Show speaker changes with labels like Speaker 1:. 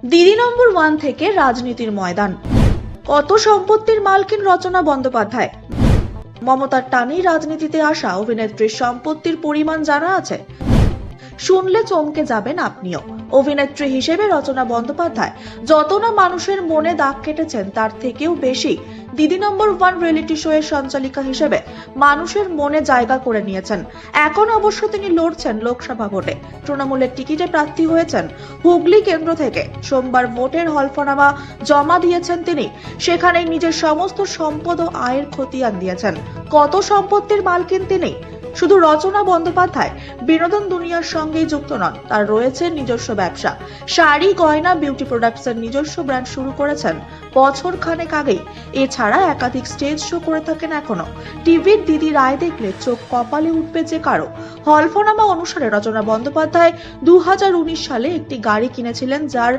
Speaker 1: দিদি নম্বর 1 থেকে রাজনীতির ময়দান। কত সম্পত্তির মালকিন রচনা বন্দ্যোপাধ্যায়। মমতার টানেই রাজনীতিতে আসা অভিনেত্রীর সম্পত্তির পরিমাণ জানা আছে? শুনলে চমকে যাবেন আপনিও। অভিনেত্রী হিসেবে রচনা বন্দ্যোপাধ্যায় যত না মানুষের মনে দাগ কেটেছেন তার থেকেও বেশি দিদি নম্বর 1 রিয়েলিটি শো এর সঞ্চালিকা হিসেবে মানুষের মনে জায়গা করে নিয়েছেন। এখন অবশ্য তিনি লড়ছেন লোকসভা ভোটে। তৃণমূলের টিকিটে প্রার্থী হয়েছেন হুগলি কেন্দ্র থেকে। সোমবার ভোটের হলফনামা জমা দিয়েছেন তিনি। সেখানেই নিজের সমস্ত সম্পদ ও আয়ের খতিয়ান দিয়েছেন। কত সম্পত্তির মালকিন তিনি? শুধু রচনা বন্দ্যোপাধ্যায় বিনোদন দুনিয়ার সঙ্গেই যুক্ত নন, তার রয়েছে নিজস্ব ব্যবসা। শাড়ি, গয়না, বিউটি প্রোডাক্টসের নিজস্ব ব্র্যান্ড শুরু করেছেন বছর খানেক আগেই। এছাড়া একাধিক স্টেজ শো করে থাকেন এখনো। টিভির দিদি রায় দেখলে চোখ কপালে উঠবে যে কারো। হলফনামা অনুসারে রচনা বন্দ্যোপাধ্যায় 2019 সালে একটি গাড়ি কিনেছিলেন, যার